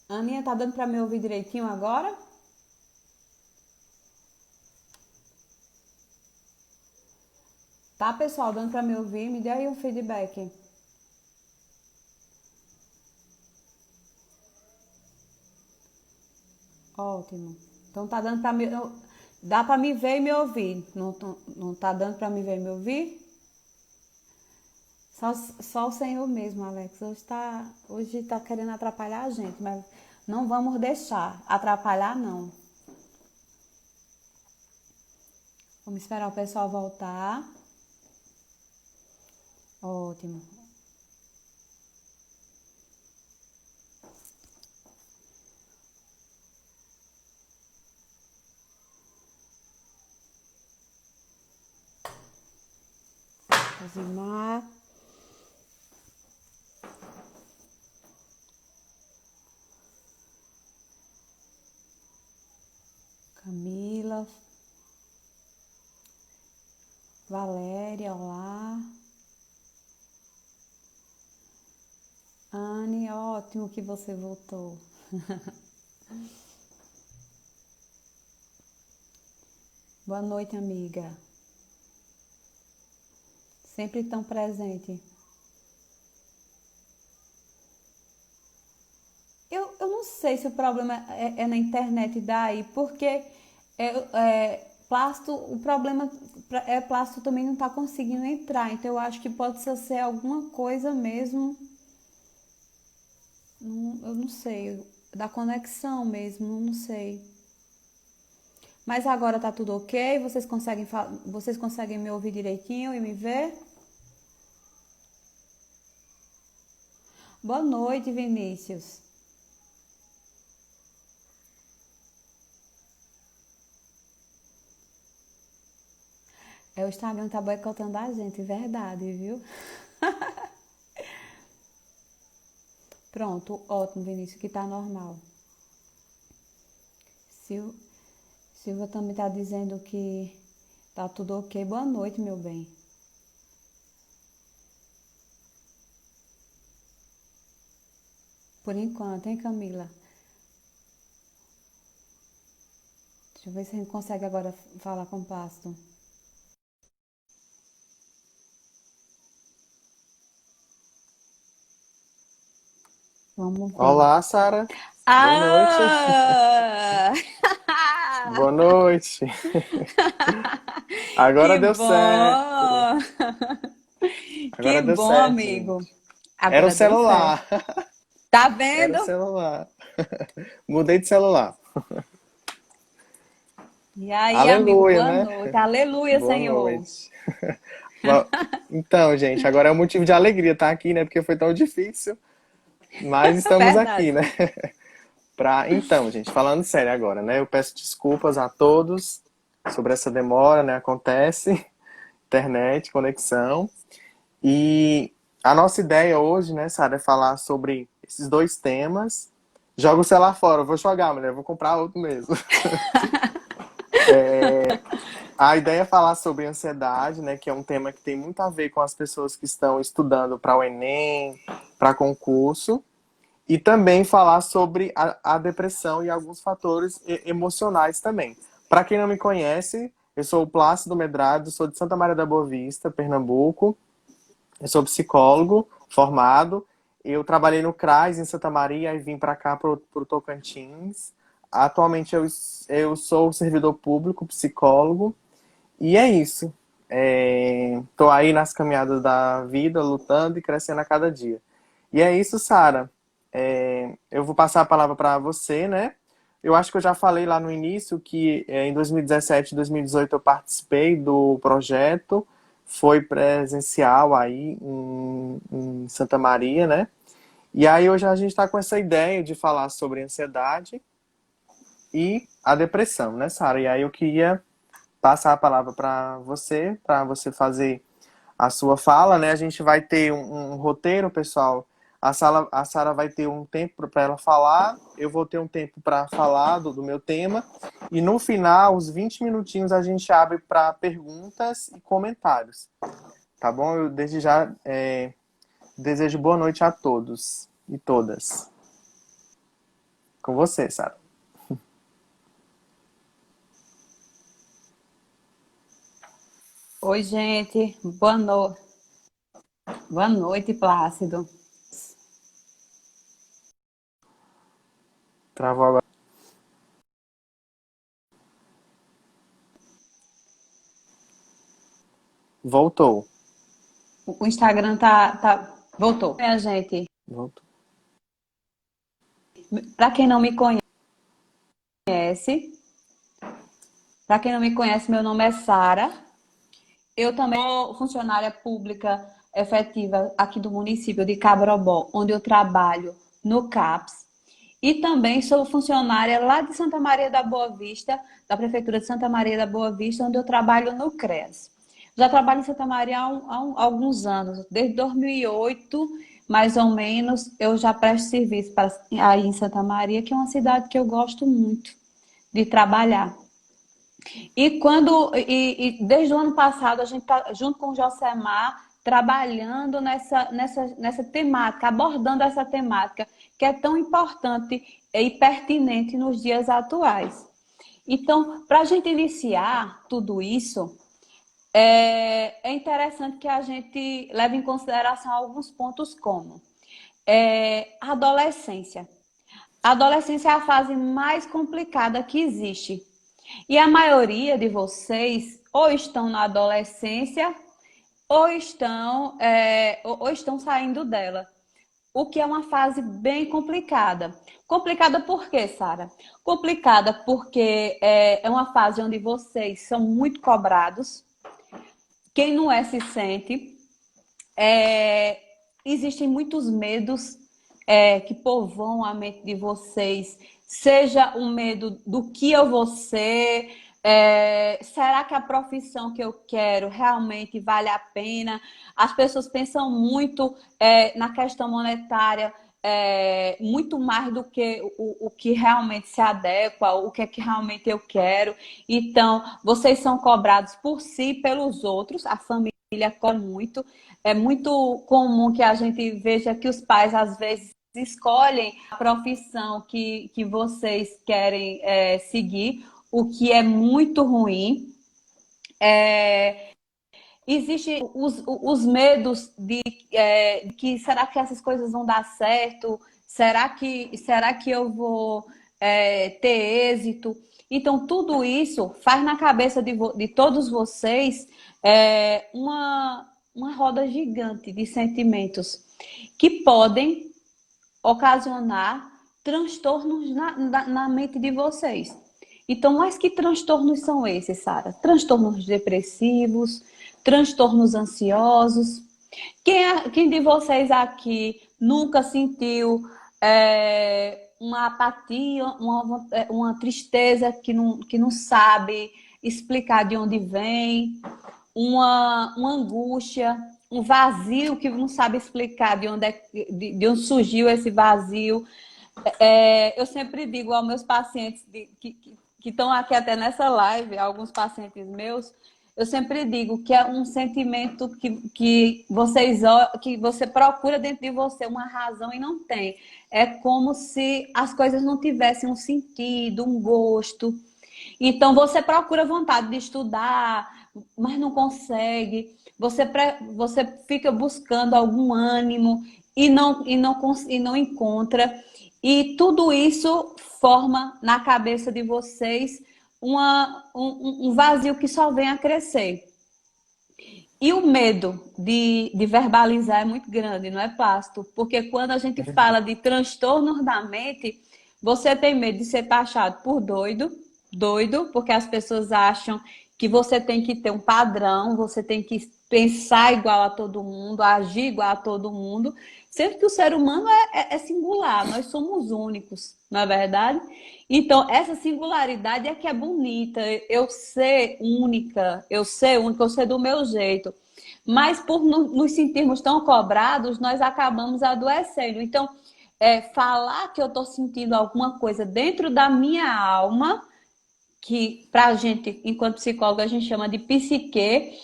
Aninha, tá dando pra me ouvir direitinho agora? Tá, pessoal, dando pra me ouvir? Me dê aí um feedback. Ótimo. Então tá dando pra me... Dá pra me ver e me ouvir. Não tá dando pra me ver e me ouvir? Só o Senhor mesmo, Alex. Hoje tá querendo atrapalhar a gente, mas não vamos deixar. Atrapalhar, não. Vamos esperar o pessoal voltar. Ótimo. Rosimar, Camila, Valéria, olá. Anne, ótimo que você voltou. Boa noite, amiga. Sempre tão presente. Eu não sei se o problema é na internet daí, porque Plasto, o problema é Plasto também não tá conseguindo entrar, então eu acho que pode ser alguma coisa mesmo, eu não sei, da conexão mesmo, não sei. Mas agora tá tudo ok? Vocês conseguem me ouvir direitinho e me ver? Boa noite, Vinícius. É, o Instagram tá boicotando a gente, verdade, viu? Pronto, ótimo, Vinícius, que tá normal. Sil- Silva também tá dizendo que tá tudo ok. Boa noite, meu bem. Por enquanto, hein, Camila? Deixa eu ver se a gente consegue agora falar com o Pasto. Vamos ver. Olá, Sara. Boa noite. Ah! Boa noite. Que Agora deu certo. bom! Que Agora deu bom, certo, amigo. gente. Era o Agora deu certo. celular. Tá Era o vendo? celular. Mudei de celular. E aí, amigo, Aleluia, boa né? noite. Aleluia, Boa Senhor. noite. Bom, então, gente, agora é um motivo de alegria estar aqui, né? Porque foi tão difícil, mas estamos aqui, Verdade. né? Então, gente, falando sério agora, né? Eu peço desculpas a todos sobre essa demora, né? Acontece, internet, conexão. E a nossa ideia hoje, né, Sara, é falar sobre esses dois temas. Joga o celular fora, eu vou jogar, mulher, eu vou comprar outro mesmo. A ideia é falar sobre ansiedade, né, que é um tema que tem muito a ver com as pessoas que estão estudando para o Enem, para concurso, e também falar sobre a depressão e alguns fatores emocionais também. Para quem não me conhece, eu sou o Plácido Medrado, sou de Santa Maria da Boa Vista, Pernambuco. Eu sou psicólogo formado. Eu trabalhei no CRAS em Santa Maria e vim para cá, para o Tocantins. Atualmente eu sou servidor público, psicólogo. E é isso. Estou aí nas caminhadas da vida, lutando e crescendo a cada dia. E é isso, Sara. Eu vou passar a palavra para você, né? Eu acho que eu já falei lá no início que em 2017 e 2018 eu participei do projeto, foi presencial aí em Santa Maria, né? E aí hoje a gente está com essa ideia de falar sobre ansiedade e a depressão, né, Sara? E aí eu queria passar a palavra para você fazer a sua fala, né? A gente vai ter um roteiro, pessoal. A Sara vai ter um tempo para ela falar, eu vou ter um tempo para falar do meu tema, e no final, os 20 minutinhos, a gente abre para perguntas e comentários. Tá bom? Eu desde já desejo boa noite a todos e todas. Com você, Sara. Oi, gente. Boa noite, Plácido. Travou agora. Voltou. O Instagram tá... Voltou. Minha gente, Voltou. para quem não me conhece, meu nome é Sara. Eu também sou funcionária pública efetiva aqui do município de Cabrobó, onde eu trabalho no CAPS. E também sou funcionária lá de Santa Maria da Boa Vista, da Prefeitura de Santa Maria da Boa Vista, onde eu trabalho no CREAS. Já trabalho em Santa Maria há alguns anos, desde 2008, mais ou menos, eu já presto serviço aí em Santa Maria, que é uma cidade que eu gosto muito de trabalhar. E desde o ano passado a gente está junto com o Josemar trabalhando nessa temática, abordando essa temática que é tão importante e pertinente nos dias atuais. Então, para a gente iniciar tudo isso, é interessante que a gente leve em consideração alguns pontos como a adolescência. A adolescência é a fase mais complicada que existe. E a maioria de vocês ou estão na adolescência ou estão saindo dela. O que é uma fase bem complicada. Complicada por quê, Sara? Complicada porque é uma fase onde vocês são muito cobrados. Quem não é se sente. Existem muitos medos que povoam a mente de vocês. Seja o medo do que eu vou ser, será que a profissão que eu quero realmente vale a pena? As pessoas pensam muito na questão monetária, muito mais do que o que realmente se adequa, o que é que realmente eu quero. Então, vocês são cobrados por si, pelos outros, a família cobra muito. É muito comum que a gente veja que os pais, às vezes, escolhem a profissão que vocês querem seguir, o que é muito ruim. Existem os medos de que será que essas coisas vão dar certo? Será que eu vou ter êxito? Então, tudo isso faz na cabeça de todos vocês uma roda gigante de sentimentos que podem ocasionar transtornos na mente de vocês. Então, mas que transtornos são esses, Sara? Transtornos depressivos, transtornos ansiosos. Quem de vocês aqui nunca sentiu uma apatia, uma tristeza que não sabe explicar de onde vem, uma angústia, um vazio que não sabe explicar de onde surgiu esse vazio? Eu sempre digo aos meus pacientes que estão aqui até nessa live, alguns pacientes meus, eu sempre digo que é um sentimento que você procura dentro de você uma razão e não tem. É como se as coisas não tivessem um sentido, um gosto. Então você procura vontade de estudar, mas não consegue. Você fica buscando algum ânimo e não encontra. E tudo isso forma na cabeça de vocês um vazio que só vem a crescer. E o medo de verbalizar é muito grande, não é, Plácido? Porque quando a gente fala de transtornos da mente, você tem medo de ser taxado por doido, porque as pessoas acham que você tem que ter um padrão, você tem que pensar igual a todo mundo, agir igual a todo mundo, sendo que o ser humano é singular, nós somos únicos, não é verdade? Então, essa singularidade é que é bonita, eu ser única, eu ser do meu jeito. Mas por nos sentirmos tão cobrados, nós acabamos adoecendo. Então, falar que eu estou sentindo alguma coisa dentro da minha alma, que para a gente, enquanto psicóloga, a gente chama de psique,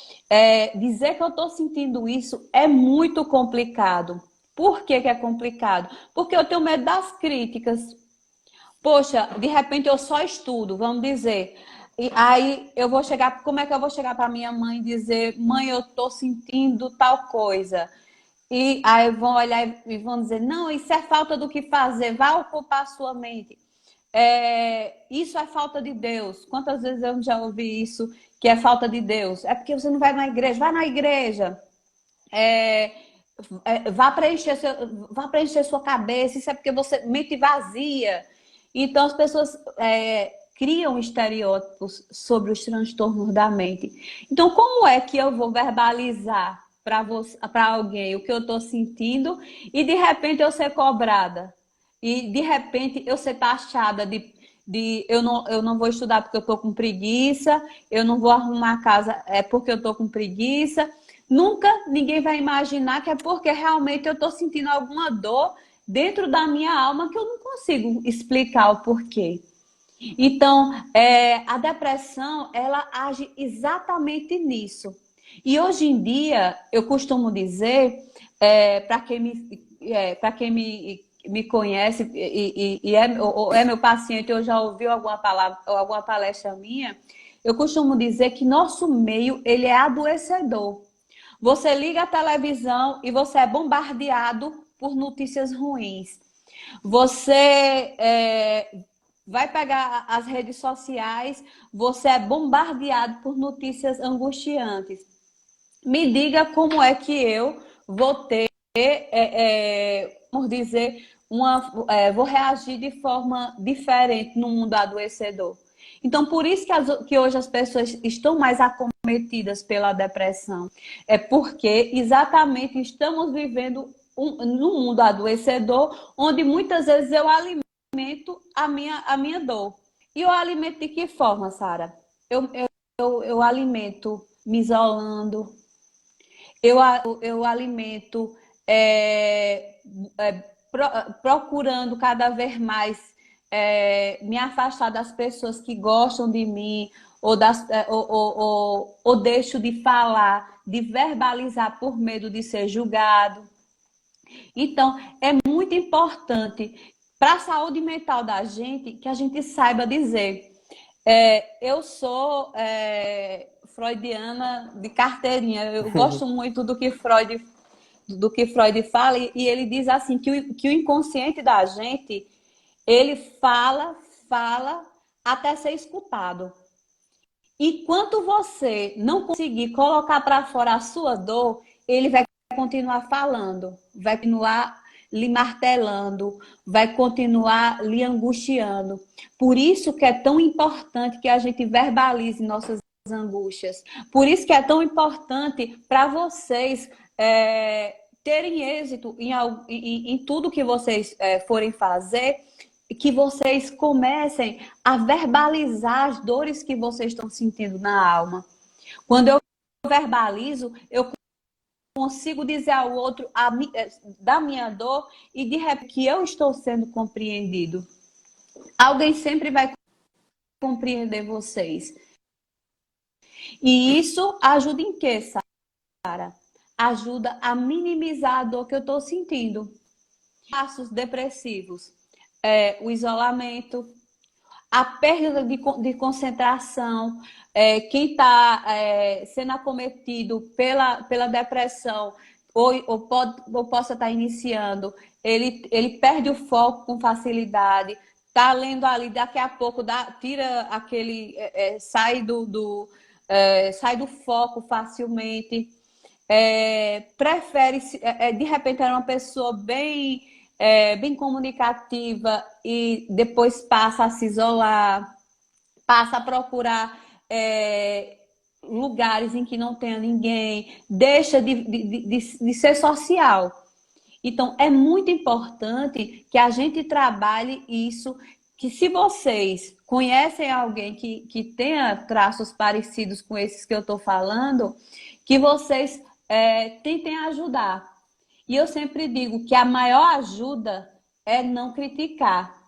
dizer que eu estou sentindo isso é muito complicado. Por que é complicado? Porque eu tenho medo das críticas. Poxa, de repente eu só estudo, vamos dizer. E aí eu vou chegar, como é que eu vou chegar para minha mãe e dizer, mãe, eu tô sentindo tal coisa? E aí vão olhar e vão dizer, não, isso é falta do que fazer, vai ocupar a sua mente. Isso é falta de Deus. Quantas vezes eu já ouvi isso, que é falta de Deus? É porque você não vai na igreja. Vai na igreja. É, vá preencher sua cabeça. Isso é porque você mente vazia. Então as pessoas criam estereótipos sobre os transtornos da mente. Então como é que eu vou verbalizar para alguém o que eu estou sentindo e de repente eu ser cobrada? E de repente eu ser taxada de eu não vou estudar porque eu estou com preguiça, eu não vou arrumar a casa porque eu estou com preguiça. Nunca ninguém vai imaginar que é porque realmente eu estou sentindo alguma dor dentro da minha alma que eu não consigo explicar o porquê. Então, a depressão, ela age exatamente nisso. E hoje em dia, eu costumo dizer, para quem me conhece é meu paciente, ou já ouviu alguma palavra, alguma palestra minha, eu costumo dizer que nosso meio, ele é adoecedor. Você liga a televisão e você é bombardeado por notícias ruins. Você vai pegar as redes sociais, você é bombardeado por notícias angustiantes. Me diga como é que eu vou ter, vamos dizer, vou reagir de forma diferente no mundo adoecedor. Então, por isso que hoje as pessoas estão mais acometidas pela depressão. É porque exatamente estamos vivendo num mundo adoecedor, onde muitas vezes eu alimento a minha dor. E eu alimento de que forma, Sara? Eu alimento me isolando, eu alimento é, procurando cada vez mais me afastar das pessoas que gostam de mim, ou deixo de falar, de verbalizar por medo de ser julgado. Então, é muito importante para a saúde mental da gente que a gente saiba dizer. Eu sou freudiana de carteirinha. Eu gosto muito do que Freud fala, e ele diz assim que o inconsciente da gente, ele fala até ser escutado. E quando você não conseguir colocar para fora a sua dor, ele vai continuar falando, vai continuar lhe martelando, vai continuar lhe angustiando. Por isso que é tão importante que a gente verbalize nossas angústias. Por isso que é tão importante para vocês terem êxito em tudo que vocês forem fazer, que vocês comecem a verbalizar as dores que vocês estão sentindo na alma. Quando eu verbalizo, eu consigo dizer ao outro da minha dor e de repente que eu estou sendo compreendido. Alguém sempre vai compreender vocês. E isso ajuda em quê, Sara? Ajuda a minimizar a dor que eu estou sentindo. Passos depressivos, o isolamento, a perda de concentração, quem está sendo acometido pela depressão ou possa estar iniciando, ele perde o foco com facilidade, está lendo ali, daqui a pouco tira aquele, sai do foco facilmente, prefere, de repente era uma pessoa bem comunicativa e depois passa a se isolar, passa a procurar lugares em que não tenha ninguém, deixa de ser social. Então, é muito importante que a gente trabalhe isso, que se vocês conhecem alguém que tenha traços parecidos com esses que eu estou falando, que vocês tentem ajudar. E eu sempre digo que a maior ajuda é não criticar.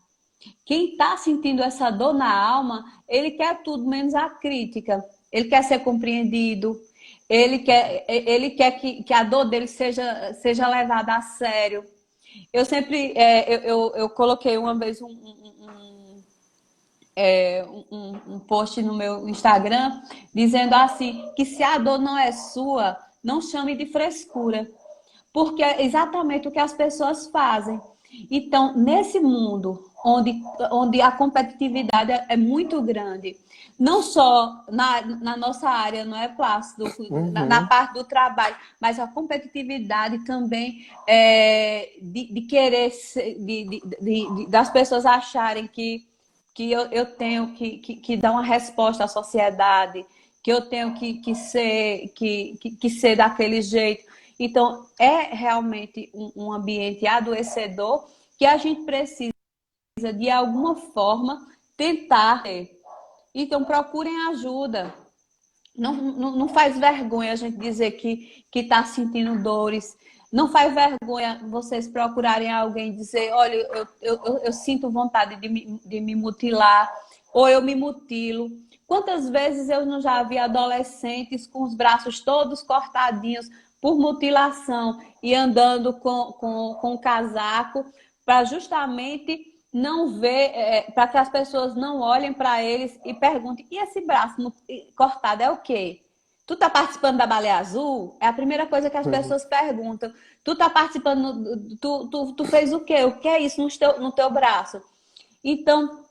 Quem está sentindo essa dor na alma, ele quer tudo menos a crítica. Ele quer ser compreendido, ele quer que a dor dele seja levada a sério. Eu sempre, eu coloquei uma vez um post no meu Instagram dizendo assim, que se a dor não é sua, não chame de frescura. Porque é exatamente o que as pessoas fazem. Então, nesse mundo onde a competitividade é muito grande, não só na nossa área, não é, Plácido, na Uhum. parte do trabalho, mas a competitividade também de querer, das pessoas acharem que eu tenho que dar uma resposta à sociedade, que eu tenho que ser daquele jeito. Então, é realmente um ambiente adoecedor que a gente precisa, de alguma forma, tentar ter. Então, procurem ajuda. Não faz vergonha a gente dizer que está sentindo dores. Não faz vergonha vocês procurarem alguém e dizer, olha, eu sinto vontade de me mutilar, ou eu me mutilo. Quantas vezes eu não já vi adolescentes com os braços todos cortadinhos por mutilação e andando com o casaco para justamente não ver, para que as pessoas não olhem para eles e perguntem, e esse braço cortado é o quê? Tu tá participando da Baleia Azul? É a primeira coisa que as pessoas perguntam. Tu tá participando, tu fez o quê? O que é isso no teu braço? Então,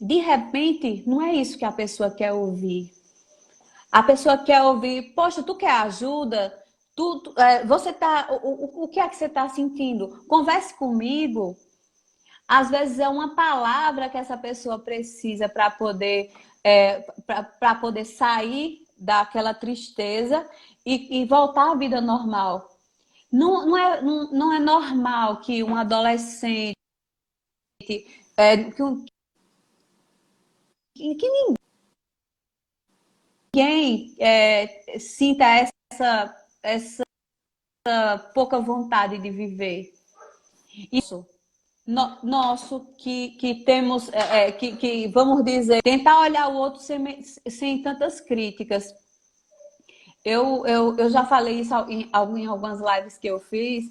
de repente, não é isso que a pessoa quer ouvir. A pessoa quer ouvir, poxa, tu quer ajuda? Você tá, o que é que você está sentindo? Converse comigo. Às vezes é uma palavra que essa pessoa precisa para poder sair daquela tristeza e voltar à vida normal. Não é normal que um adolescente, que ninguém sinta essa pouca vontade de viver. Isso. Nosso que temos, que vamos dizer, tentar olhar o outro sem tantas críticas. Eu já falei isso em algumas lives que eu fiz.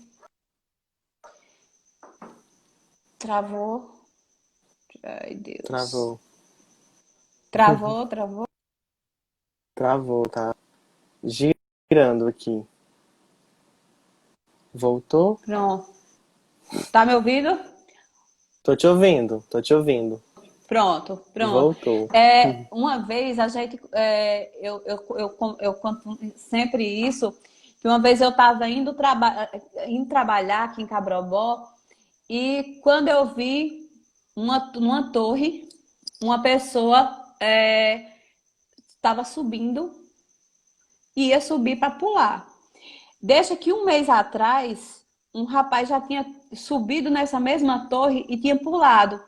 Travou. Ai, Deus. Travou. Travou. Travou, tá girando aqui. Voltou? Pronto. Tá me ouvindo? Tô te ouvindo, tô te ouvindo. Pronto. Voltou. Uma vez a gente, eu conto sempre isso, que uma vez eu estava indo trabalhar aqui em Cabrobó e quando eu vi numa torre, uma pessoa estava subindo e ia subir para pular. Deixa que um mês atrás, um rapaz já tinha subido nessa mesma torre e tinha pulado.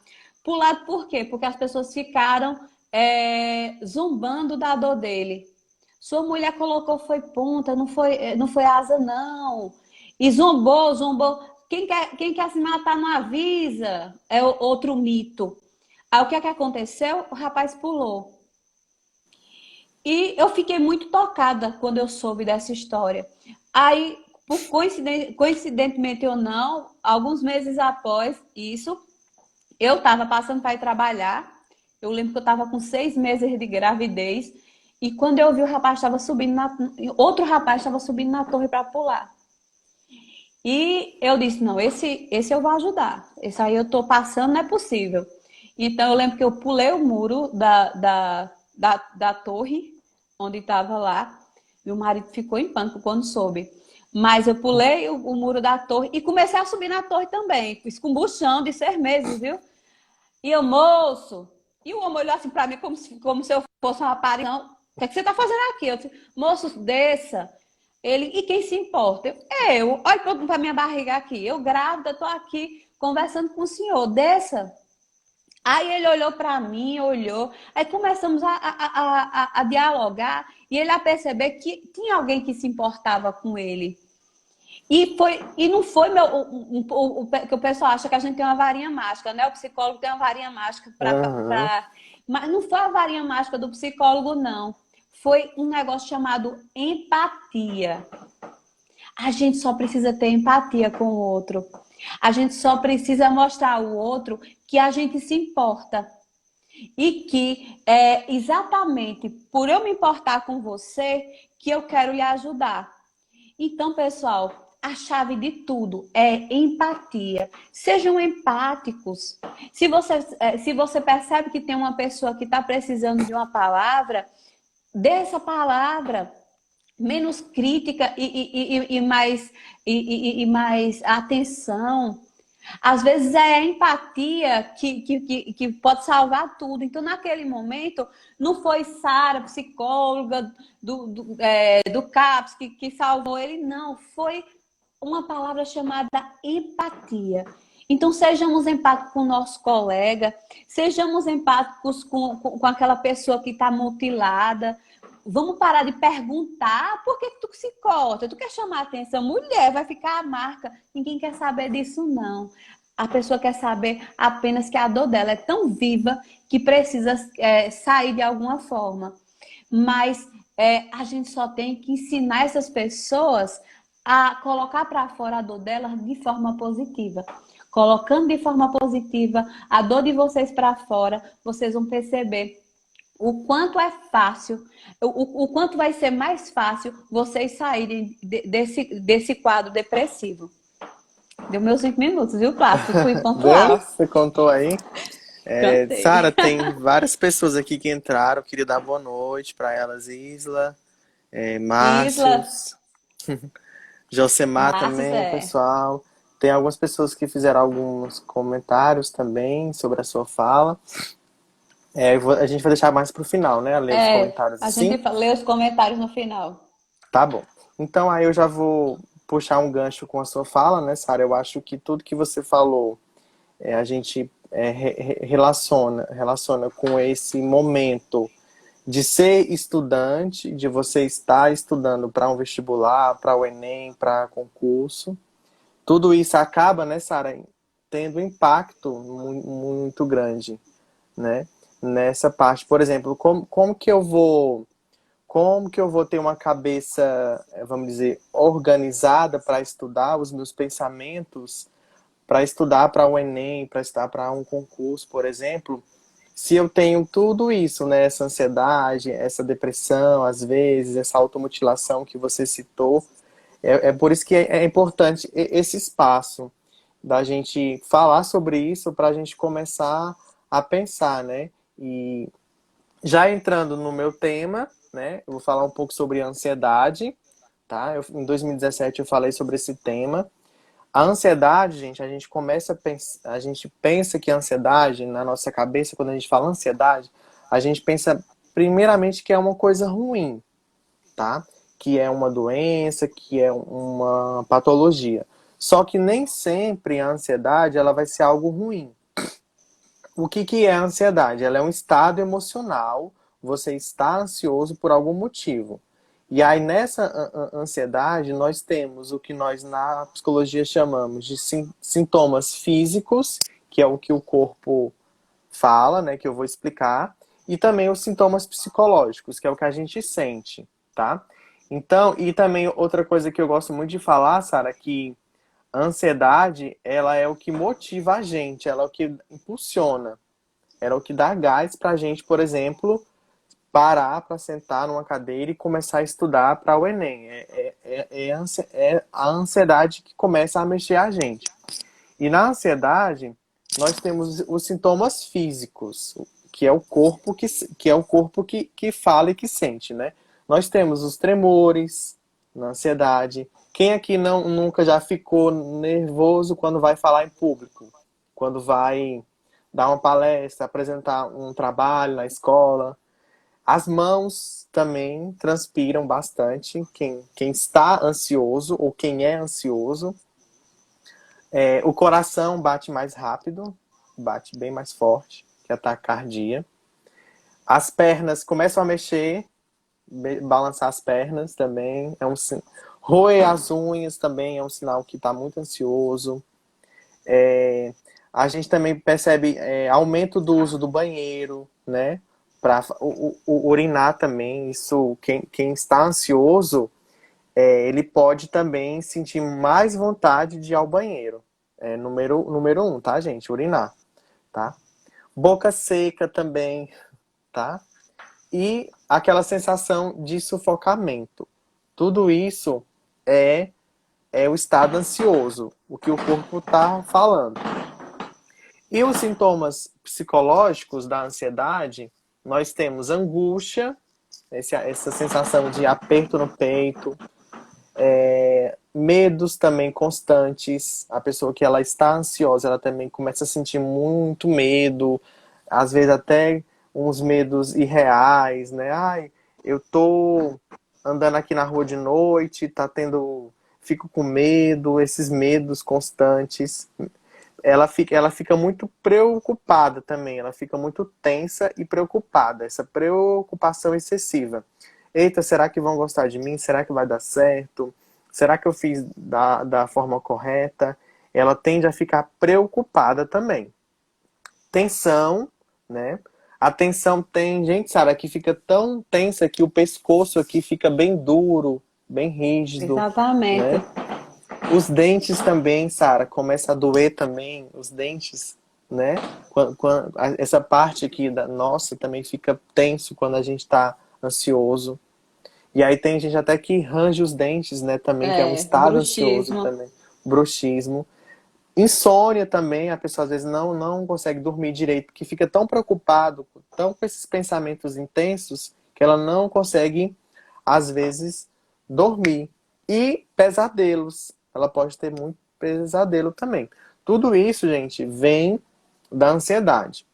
Pulado por quê? Porque as pessoas ficaram zombando da dor dele. Sua mulher colocou foi ponta, não foi asa não. E zombou. Quem quer se matar não avisa. É outro mito. Aí o que é que aconteceu? O rapaz pulou. E eu fiquei muito tocada quando eu soube dessa história. Aí, por coincidentemente ou não, alguns meses após isso, eu estava passando para ir trabalhar. Eu lembro que eu estava com 6 meses de gravidez. E quando eu vi o rapaz estava subindo outro rapaz estava subindo na torre para pular. E eu disse, não, esse eu vou ajudar. Esse aí eu estou passando, não é possível. Então eu lembro que eu pulei o muro da torre, onde estava lá. Meu marido ficou em pânico quando soube. Mas eu pulei o muro da torre e comecei a subir na torre também. Escumbuchando de 6 meses, viu? E eu, moço. E o homem olhou assim para mim como se eu fosse uma rapariga. Não, o que, é que você está fazendo aqui? Eu disse, moço, desça. Ele, e quem se importa? Olha para minha barriga aqui. Eu grávida, estou aqui conversando com o senhor. Desça. Aí ele olhou para mim, olhou. Aí começamos a dialogar e ele a perceber que tinha alguém que se importava com ele. E não foi que o pessoal acha que a gente tem uma varinha mágica, né? O psicólogo tem uma varinha mágica Aham. mas não foi a varinha mágica do psicólogo, não. Foi um negócio chamado empatia. A gente só precisa ter empatia com o outro. A gente só precisa mostrar ao outro que a gente se importa. E que é exatamente por eu me importar com você que eu quero lhe ajudar. Então, pessoal, a chave de tudo é empatia. Sejam empáticos. Se você percebe que tem uma pessoa que está precisando de uma palavra, dê essa palavra menos crítica e mais atenção. Às vezes é a empatia que pode salvar tudo. Então, naquele momento, não foi Sara, psicóloga do CAPS, que salvou ele, não. Foi uma palavra chamada empatia. Então, sejamos empáticos com o nosso colega, sejamos empáticos com aquela pessoa que está mutilada. Vamos parar de perguntar por que tu se corta, tu quer chamar atenção. Mulher, vai ficar a marca. Ninguém quer saber disso, não. A pessoa quer saber apenas que a dor dela é tão viva que precisa sair de alguma forma. Mas a gente só tem que ensinar essas pessoas a colocar para fora a dor delas de forma positiva. Colocando de forma positiva a dor de vocês para fora, vocês vão perceber o quanto é fácil, o quanto vai ser mais fácil vocês saírem desse quadro depressivo. Deu meus 5 minutos, viu, Clássico? Fui Deu? pontual. Você contou aí? Cantei. Sara, tem várias pessoas aqui que entraram. Queria dar boa noite para elas, Isla, Isla, Márcios, Josemar Márcio, também, pessoal. Tem algumas pessoas que fizeram alguns comentários também sobre a sua fala. A gente vai deixar mais pro final, né? A ler os comentários a gente assim. lê os comentários no final. Tá bom. Então aí eu já vou puxar um gancho com a sua fala, né, Sara? Eu acho que tudo que você falou, a gente relaciona com esse momento de ser estudante, de você estar estudando para um vestibular, para o Enem, para concurso. Tudo isso acaba, né, Sara, tendo um impacto muito grande, né? Nessa parte, por exemplo, como que eu vou ter uma cabeça, vamos dizer, organizada para estudar os meus pensamentos, para estudar para o Enem, para estudar para um concurso, por exemplo, se eu tenho tudo isso, né, essa ansiedade, essa depressão, às vezes, essa automutilação que você citou, é por isso que é importante esse espaço da gente falar sobre isso para a gente começar a pensar, né? E já entrando no meu tema, né? Eu vou falar um pouco sobre ansiedade, tá? Em 2017 eu falei sobre esse tema. A ansiedade, gente, a gente pensa que a ansiedade, na nossa cabeça, quando a gente fala ansiedade, a gente pensa primeiramente que é uma coisa ruim, tá? Que é uma doença, que é uma patologia. Só que nem sempre a ansiedade ela vai ser algo ruim. O que é a ansiedade? Ela é um estado emocional. Você está ansioso por algum motivo. E aí, nessa ansiedade, nós temos o que nós na psicologia chamamos de sintomas físicos, que é o que o corpo fala, né, que eu vou explicar, e também os sintomas psicológicos, que é o que a gente sente, tá? Então, e também outra coisa que eu gosto muito de falar, Sara, que a ansiedade, ela é o que motiva a gente, ela é o que impulsiona, ela é o que dá gás pra gente, por exemplo, parar para sentar numa cadeira e começar a estudar para o Enem. É a ansiedade que começa a mexer a gente. E na ansiedade, nós temos os sintomas físicos, que é o corpo que fala e que sente, né? Nós temos os tremores na ansiedade. Quem aqui nunca já ficou nervoso quando vai falar em público? Quando vai dar uma palestra, apresentar um trabalho na escola? As mãos também transpiram bastante. Quem está ansioso ou quem é ansioso. O coração bate mais rápido, bate bem mais forte que a taquicardia. As pernas começam a mexer, balançar as pernas também. Roer as unhas também é um sinal que está muito ansioso. A gente também percebe aumento do uso do banheiro, né? Para urinar também. Isso, quem está ansioso, ele pode também sentir mais vontade de ir ao banheiro. Número 1, tá, gente? Urinar, tá? boca seca também, tá? E aquela sensação de sufocamento. Tudo isso é, é o estado ansioso, o que o corpo está falando. E os sintomas psicológicos da ansiedade, nós temos angústia, essa sensação de aperto no peito, medos também constantes. A pessoa que ela está ansiosa, ela também começa a sentir muito medo, às vezes até uns medos irreais, né? Ai, eu tô andando aqui na rua de noite, fico com medo, esses medos constantes. Ela fica muito preocupada também, ela fica muito tensa e preocupada, essa preocupação excessiva. Eita, será que vão gostar de mim? Será que vai dar certo? Será que eu fiz da forma correta? Ela tende a ficar preocupada também. Tensão, né? A tensão tem gente, Sara, que fica tão tensa que o pescoço aqui fica bem duro, bem rígido, né? Exatamente. Os dentes também, Sara, começa a doer também, os dentes, né? Essa parte aqui da nossa também fica tenso quando a gente está ansioso. E aí tem gente até que range os dentes, né? Também, que é um É, estado ansioso bruxismo. também. Bruxismo. Insônia também, a pessoa às vezes não consegue dormir direito, porque fica tão preocupado, tão com esses pensamentos intensos, que ela não consegue, às vezes, dormir. E pesadelos. Ela pode ter muito pesadelo também. Tudo isso, gente, vem da ansiedade.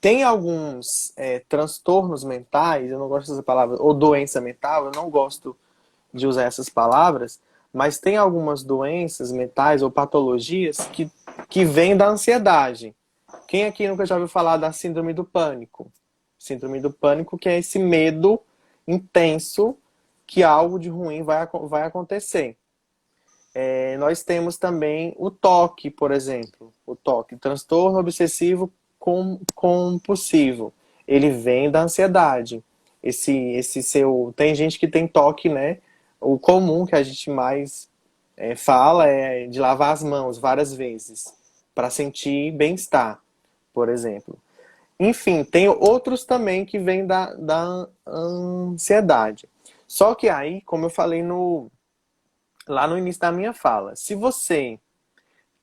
Tem alguns transtornos mentais, eu não gosto dessa palavra, ou doença mental, eu não gosto de usar essas palavras, mas tem algumas doenças mentais ou patologias que vêm da ansiedade. Quem aqui nunca já ouviu falar da síndrome do pânico? Síndrome do pânico, que é esse medo intenso que algo de ruim vai acontecer. Nós temos também o TOC, por exemplo. O TOC, transtorno obsessivo compulsivo. Ele vem da ansiedade. Tem gente que tem TOC, né? O comum que a gente mais fala é de lavar as mãos várias vezes para sentir bem-estar, por exemplo. Enfim, tem outros também que vêm da ansiedade. Só que aí, como eu falei lá no início da minha fala, se você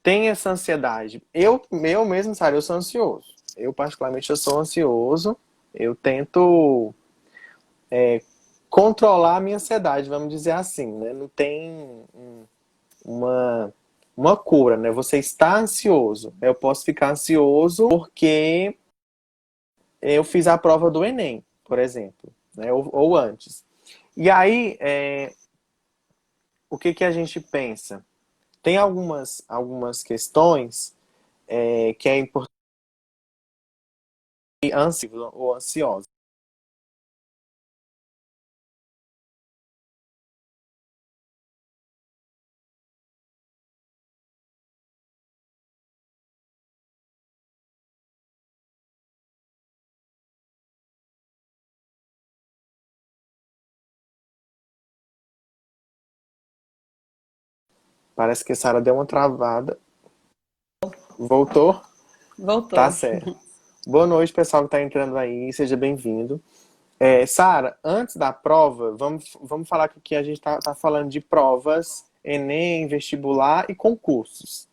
tem essa ansiedade, eu mesmo, sabe, eu sou ansioso. Eu particularmente eu sou ansioso. Eu tento controlar a minha ansiedade, vamos dizer assim, né? Não tem uma, uma cura, né? Você está ansioso. Eu posso ficar ansioso porque eu fiz a prova do Enem, por exemplo, né? Ou antes. E aí, o que que a gente pensa? Tem algumas questões que é importante ansioso ou ansiosa. Parece que a Sara deu uma travada. Voltou? Tá Voltou. certo. Boa noite, pessoal que está entrando aí. Seja bem-vindo. Sara, antes da prova, vamos falar que aqui a gente tá falando de provas, Enem, vestibular e concursos.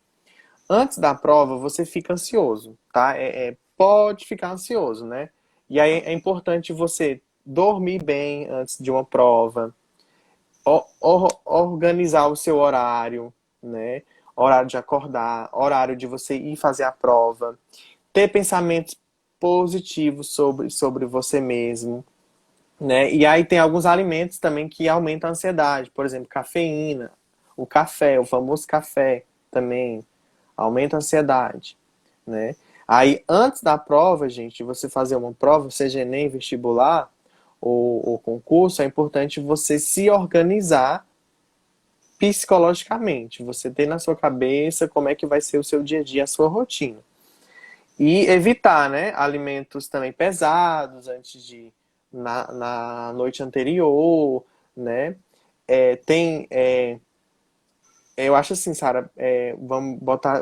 Antes da prova, você fica ansioso, tá? Pode ficar ansioso, né? E aí é importante você dormir bem antes de uma prova, organizar o seu horário, né? Horário de acordar, horário de você ir fazer a prova, ter pensamentos positivos sobre você mesmo, né? E aí tem alguns alimentos também que aumentam a ansiedade, por exemplo, cafeína, o café, o famoso café também aumenta a ansiedade, né? Aí antes da prova, gente, você fazer uma prova, seja Enem, vestibular ou concurso, é importante você se organizar psicologicamente, você ter na sua cabeça como é que vai ser o seu dia a dia, a sua rotina. E evitar, né, alimentos também pesados antes de na noite anterior, né? Eu acho assim, Sara,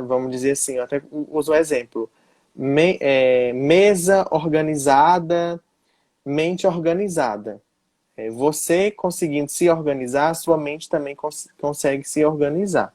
vamos dizer assim, eu até uso o exemplo. mesa organizada, mente organizada. Você conseguindo se organizar, sua mente também consegue se organizar.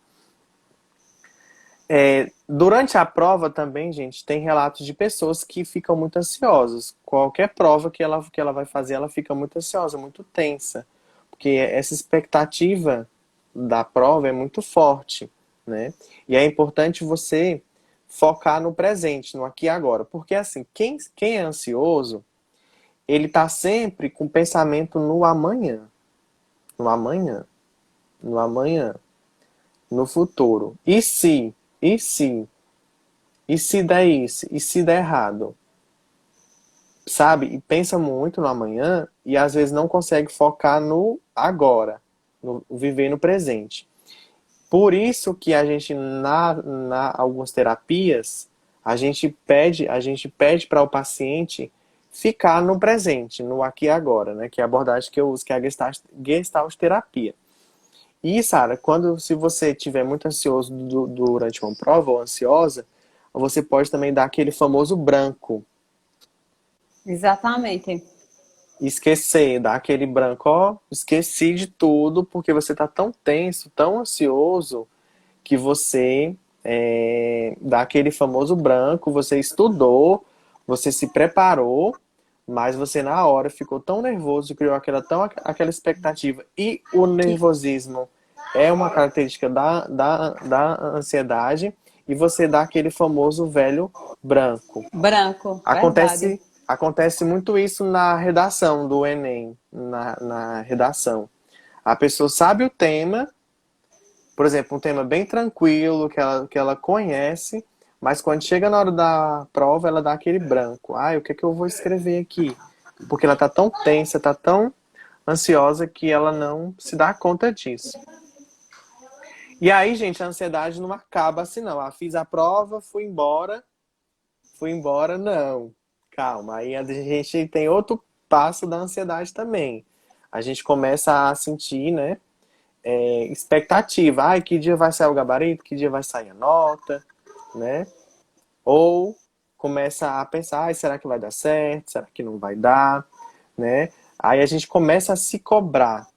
Durante a prova também, gente, tem relatos de pessoas que ficam muito ansiosas. Qualquer prova que ela vai fazer, ela fica muito ansiosa, muito tensa. Porque essa expectativa da prova é muito forte, né? E é importante você focar no presente, no aqui e agora. Porque assim, quem é ansioso, ele tá sempre com o pensamento no amanhã. No amanhã. No amanhã. No futuro. E se? E se? E se der isso? E se der errado? Sabe? E pensa muito no amanhã e às vezes não consegue focar no agora, no viver no presente. Por isso que a gente, algumas terapias, a gente pede para o paciente ficar no presente, no aqui e agora, né? Que é a abordagem que eu uso, que é a Gestalt terapia. E, Sara, se você estiver muito ansioso durante uma prova ou ansiosa, você pode também dar aquele famoso branco. Exatamente. Esquecer, dar aquele branco, ó, esqueci de tudo, porque você tá tão tenso, tão ansioso, que você dá aquele famoso branco, você estudou, você se preparou, mas você na hora ficou tão nervoso, criou aquela expectativa. E o nervosismo é uma característica da ansiedade, e você dá aquele famoso velho branco. Branco, verdade. Acontece muito isso na redação do Enem, na redação. A pessoa sabe o tema, por exemplo, um tema bem tranquilo, que ela conhece, mas quando chega na hora da prova, ela dá aquele branco. Ah, o que é que eu vou escrever aqui? Porque ela tá tão tensa, tá tão ansiosa que ela não se dá conta disso. E aí, gente, a ansiedade não acaba assim, não. Ah, fiz a prova, fui embora, não. Calma, aí a gente tem outro passo da ansiedade também. A gente começa a sentir, né, expectativa. Que dia vai sair o gabarito? Que dia vai sair a nota? Né? Ou começa a pensar, será que vai dar certo? Será que não vai dar? Né? Aí a gente começa a se cobrar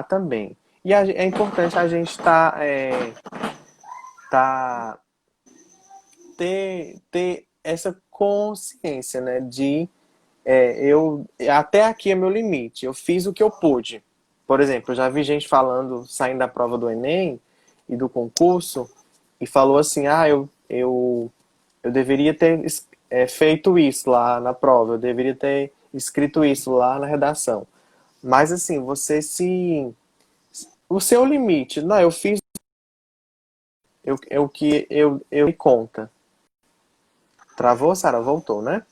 também. E é importante a gente tá, ter essa consciência, né, de até aqui é meu limite, eu fiz o que eu pude. Por exemplo, eu já vi gente falando, saindo da prova do Enem e do concurso, e falou assim, eu deveria ter feito isso lá na prova, eu deveria ter escrito isso lá na redação. Mas assim, o seu limite, não, eu fiz o que eu me conta. Travou, Sara? Voltou, né?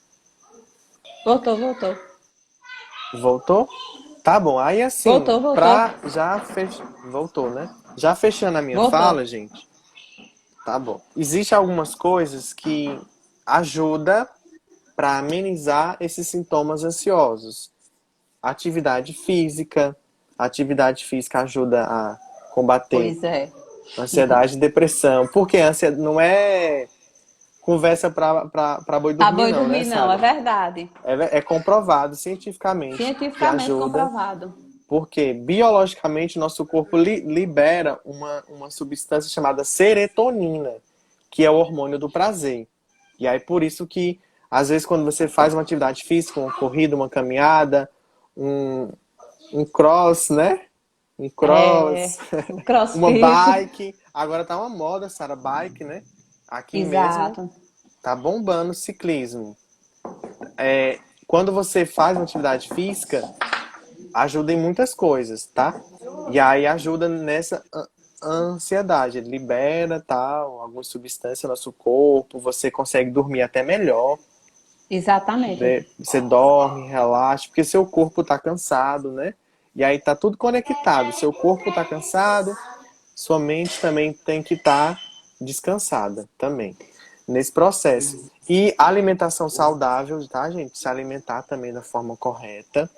Voltou, voltou. Voltou? Tá bom, aí assim, Voltou, voltou. voltou, né? Já fechando a minha Voltou. fala, gente, tá bom. Existem algumas coisas que ajudam para amenizar esses sintomas ansiosos. Atividade física ajuda a combater Pois é. ansiedade e depressão. Porque a ansiedade não é conversa para boi Tá dormir, bom não, né, dormir, não, é Sara? verdade. É comprovado cientificamente que Cientificamente ajuda. comprovado. Porque biologicamente nosso corpo libera uma substância chamada serotonina, que é o hormônio do prazer. E aí por isso que, às vezes, quando você faz uma atividade física, uma corrida, uma caminhada, um, um cross, né? Um É, cross, o uma CrossFit. bike. Agora tá uma moda, Sara, bike, né? Aqui mesmo Exato. tá bombando o ciclismo. Quando você faz uma atividade física, ajuda em muitas coisas, tá? E aí ajuda nessa ansiedade, ele libera tal, alguma substância no nosso corpo, você consegue dormir até melhor, Exatamente. né? Você dorme, relaxa, porque seu corpo tá cansado, né? E aí tá tudo conectado, seu corpo tá cansado, sua mente também tem que estar descansada também nesse processo. E alimentação saudável, tá, gente? Se alimentar também da forma correta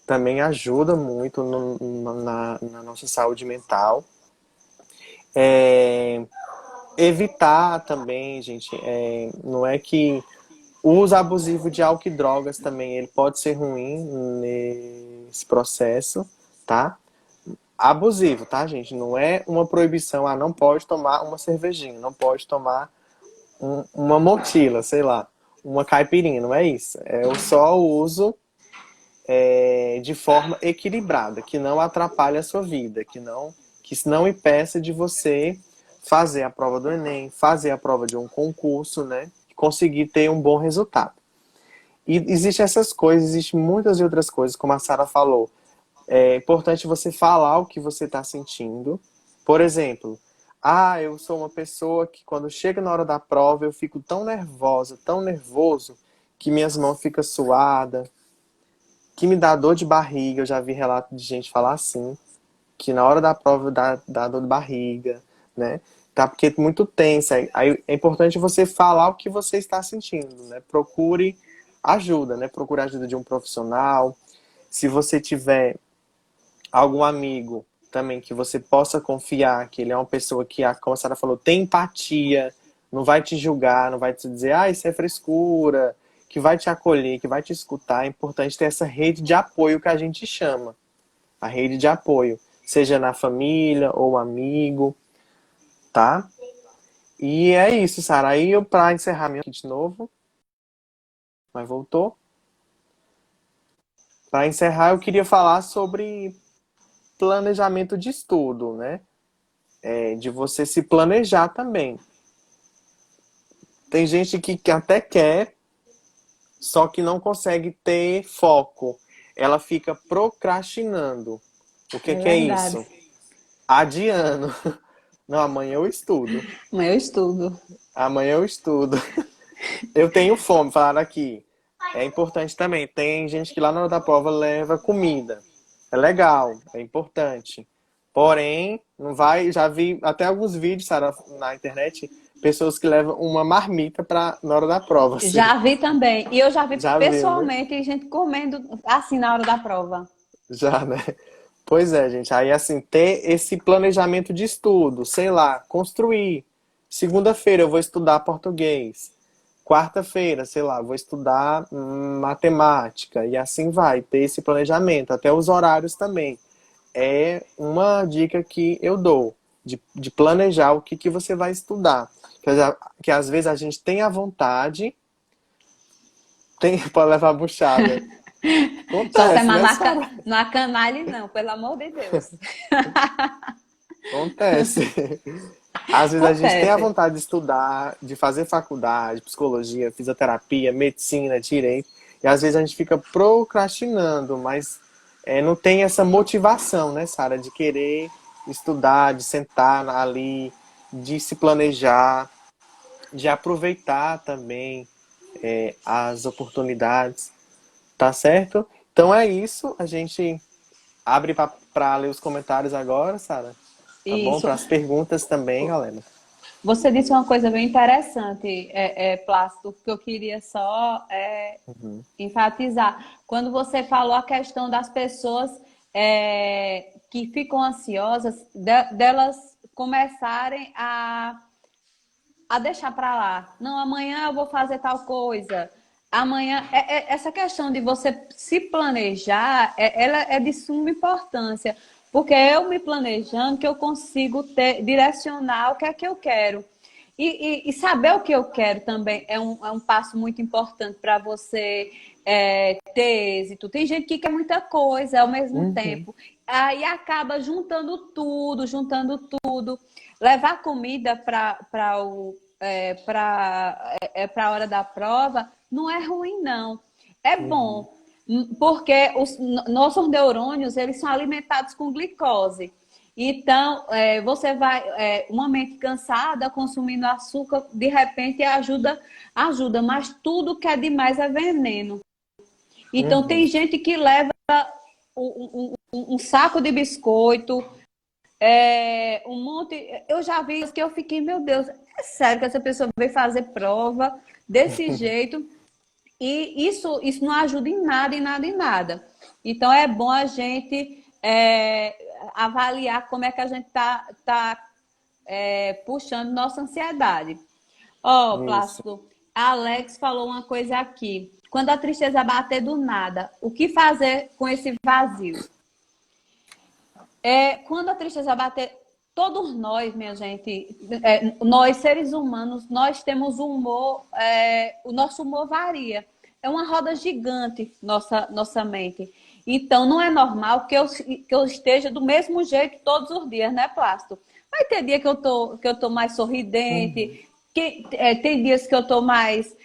também ajuda muito na nossa saúde mental. evitar também, gente, não é que o uso abusivo de álcool e drogas também, ele pode ser ruim nesse processo, tá? Abusivo, tá, gente? Não é uma proibição, não pode tomar uma cervejinha, não pode tomar uma motila, sei lá, uma caipirinha, não é isso. É só o uso de forma equilibrada, que não atrapalhe a sua vida, que não impeça de você fazer a prova do Enem, fazer a prova de um concurso, né? Conseguir ter um bom resultado. E existem essas coisas, existem muitas outras coisas, como a Sara falou. É importante você falar o que você está sentindo. Por exemplo, eu sou uma pessoa que quando chega na hora da prova eu fico tão nervosa, tão nervoso, que minhas mãos ficam suadas, que me dá dor de barriga. Eu já vi relato de gente falar assim, que na hora da prova dá dor de barriga, né? Tá, porque é muito tensa. Aí é importante você falar o que você está sentindo, né? Procure ajuda, né? Procure ajuda de um profissional. Se você tiver algum amigo também que você possa confiar, que ele é uma pessoa que, como a Sara falou, tem empatia, não vai te julgar, não vai te dizer, isso é frescura, que vai te acolher, que vai te escutar. É importante ter essa rede de apoio que a gente chama. A rede de apoio, seja na família ou um amigo, tá? E é isso, Sara. Aí eu, pra encerrar minha aqui de novo, mas voltou. Para encerrar, eu queria falar sobre planejamento de estudo, né? De você se planejar também. Tem gente que até quer, só que não consegue ter foco. Ela fica procrastinando. O É que é verdade. isso? Adiando. Não, amanhã eu estudo. Mas eu estudo. Amanhã eu estudo. Eu tenho fome, falaram aqui. É importante também. Tem gente que lá na hora da prova leva comida. É legal, é importante. Porém, não vai. Já vi até alguns vídeos, Sara, na internet, pessoas que levam uma marmita na hora da prova. Assim. Já vi também. E eu já vi Já viu, né? pessoalmente gente comendo assim na hora da prova. Já, né? Pois é, gente. Aí, assim, ter esse planejamento de estudo, sei lá, construir. Segunda-feira eu vou estudar português. Quarta-feira, sei lá, vou estudar matemática. E assim vai, ter esse planejamento. Até os horários também. É uma dica que eu dou, de planejar o que você vai estudar. Que às vezes a gente tem a vontade, pode levar buchada. Só Acontece, semana né, Sara? não acanalhe, não, pelo amor de Deus. Acontece. Às vezes a gente tem a Acontece. vontade de estudar, de fazer faculdade, psicologia, fisioterapia, medicina, direito, e às vezes a gente fica procrastinando, mas não tem essa motivação, né, Sara, de querer estudar, de sentar ali, de se planejar, de aproveitar também as oportunidades, tá certo? Então é isso, a gente abre para ler os comentários agora, Sara. Tá bom? Isso. Para as perguntas também, galera. Você disse uma coisa bem interessante, Plácido, que eu queria só Uhum. enfatizar. Quando você falou a questão das pessoas que ficam ansiosas, delas começarem a deixar para lá. Não, amanhã eu vou fazer tal coisa. Amanhã, essa questão de você se planejar, ela é de suma importância, porque é eu me planejando que eu consigo direcionar o que é que eu quero. E saber o que eu quero também é um passo muito importante para você ter êxito. Tem gente que quer muita coisa ao mesmo Uhum. tempo. Aí acaba juntando tudo. Levar comida para a hora da prova não é ruim, não. É Uhum. bom, porque os nossos neurônios eles são alimentados com glicose. Então, você vai, uma mente cansada, consumindo açúcar, de repente ajuda, mas tudo que é demais é veneno. Então, Uhum. tem gente que leva um saco de biscoito, um monte. Eu já vi isso que eu fiquei, meu Deus, é sério que essa pessoa veio fazer prova desse jeito? E isso não ajuda em nada, em nada, em nada. Então é bom a gente avaliar como é que a gente está puxando nossa ansiedade. Ó, Isso. Plácido, a Alex falou uma coisa aqui. Quando a tristeza bater do nada, o que fazer com esse vazio? Quando a tristeza bater, todos nós, minha gente, nós seres humanos, nós temos um humor, o nosso humor varia. É uma roda gigante, nossa mente. Então, não é normal que eu esteja do mesmo jeito todos os dias, né, Plácido? Vai ter dia que eu tô mais Uhum. sorridente, tem dias que eu tô mais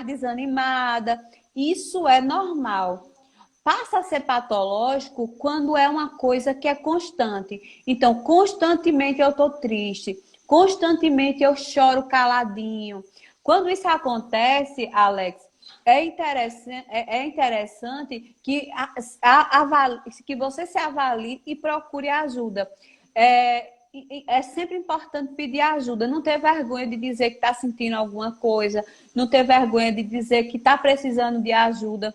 desanimada. Isso é normal. Passa a ser patológico quando é uma coisa que é constante. Então, constantemente eu estou triste, constantemente eu choro caladinho. Quando isso acontece, Alex, é interessante que você se avalie e procure ajuda. É sempre importante pedir ajuda, não ter vergonha de dizer que está sentindo alguma coisa, não ter vergonha de dizer que está precisando de ajuda.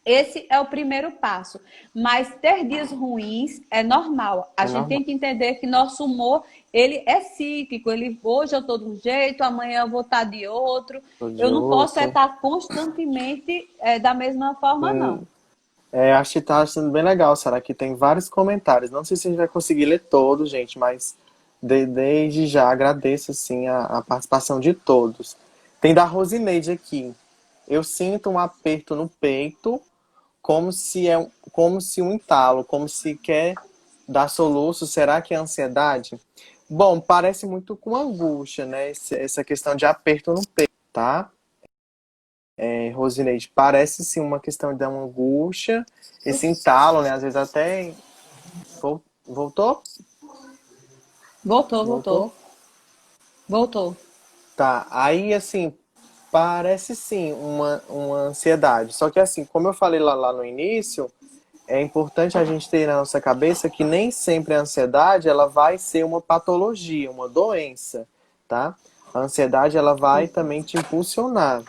Esse é o primeiro passo. Mas ter dias ruins é normal. A É gente normal. tem que entender que nosso humor, ele é cíclico. Hoje eu estou de um jeito, amanhã eu vou estar de outro. Tô de Eu não posso outro. estar constantemente da mesma forma, não. Sim. Acho que tá sendo bem legal, Sara. Aqui tem vários comentários. Não sei se a gente vai conseguir ler todos, gente, mas desde já agradeço assim, a participação de todos. Tem da Rosineide aqui. Eu sinto um aperto no peito, como se um entalo, como se quer dar soluço. Será que é ansiedade? Bom, parece muito com angústia, né? Essa questão de aperto no peito, tá? Rosineide, parece sim uma questão de uma angústia, esse entalo, né? Às vezes até. Voltou? Voltou, voltou, Voltou? voltou. Tá. Aí, assim, parece sim uma ansiedade. Só que, assim, como eu falei lá no início, é importante a gente ter na nossa cabeça que nem sempre a ansiedade ela vai ser uma patologia, uma doença, tá? A ansiedade ela vai também te impulsionar.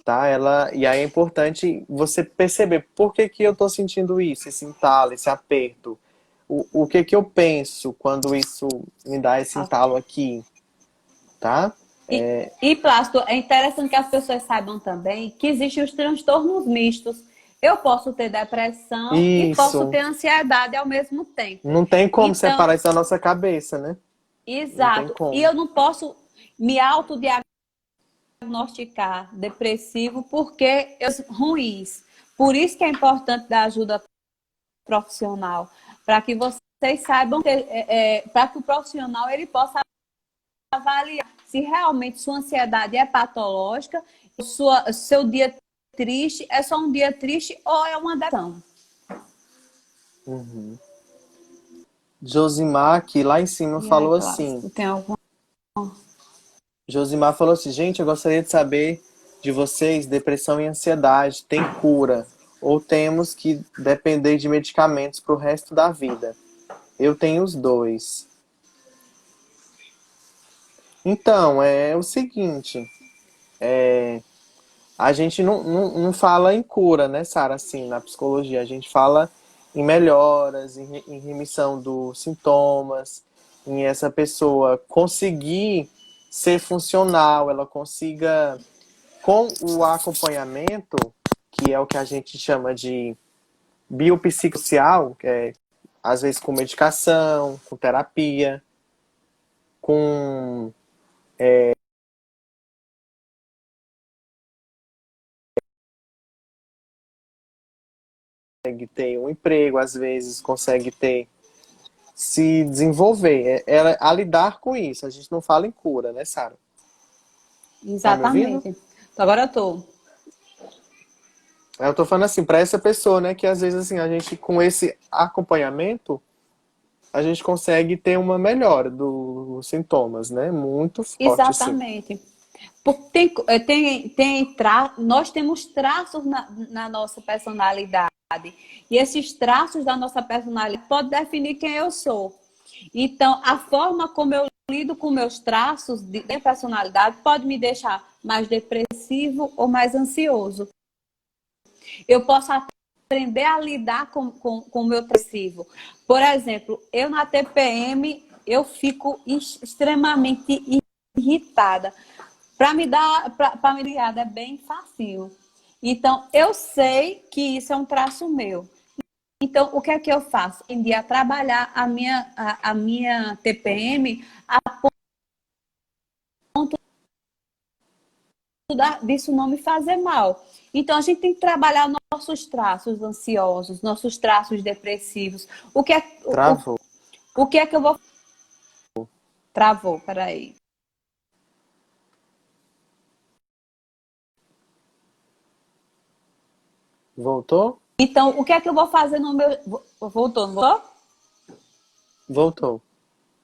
Tá? E aí é importante você perceber por que que eu estou sentindo isso, esse entalo, esse aperto. O que que eu penso quando isso me dá esse entalo aqui, tá? Plástico, é interessante que as pessoas saibam também que existem os transtornos mistos. Eu posso ter depressão e posso Isso. ter ansiedade ao mesmo tempo. Não tem como Então, separar isso da nossa cabeça, né? Não tem exato. E como. eu não posso me autodiagnosticar depressivo porque eu ruins. Por isso que é importante dar ajuda profissional, para que vocês saibam, para que o profissional ele possa avaliar se realmente sua ansiedade é patológica, seu dia triste é só um dia triste ou é uma depressão. Uhum. Josimar, que lá em cima E aí, falou assim. Plácido, tem alguma... Josimar falou assim, gente, eu gostaria de saber de vocês, depressão e ansiedade, tem cura? Ou temos que depender de medicamentos pro resto da vida? Eu tenho os dois. Então, é o seguinte, a gente não fala em cura, né, Sara, assim, na psicologia. A gente fala em melhoras, em remissão dos sintomas, em essa pessoa conseguir ser funcional, ela consiga, com o acompanhamento, que é o que a gente chama de biopsicossocial, que é às vezes com medicação, com terapia, com consegue ter um emprego, às vezes consegue ter se desenvolver, a lidar com isso. A gente não fala em cura, né, Sara? Tá me ouvindo? Exatamente. Então, agora eu tô. Eu tô falando assim, para essa pessoa, né, que às vezes assim, a gente com esse acompanhamento, a gente consegue ter uma melhora dos sintomas, né? Muito forte, assim. Exatamente. Porque nós temos traços na nossa personalidade. E esses traços da nossa personalidade podem definir quem eu sou. Então, a forma como eu lido com meus traços de personalidade pode me deixar mais depressivo ou mais ansioso. Eu posso aprender a lidar com o meu depressivo. Por exemplo, eu na TPM eu fico extremamente irritada. Para me ligar é bem fácil. Então, eu sei que isso é um traço meu. Então, o que é que eu faço? Aprendi a trabalhar a minha TPM a ponto disso não me fazer mal. Então, a gente tem que trabalhar nossos traços ansiosos, nossos traços depressivos. Travou. O que é que eu vou... Travou, peraí. Voltou? Então, o que é que eu vou fazer no meu... Voltou, não voltou? Voltou.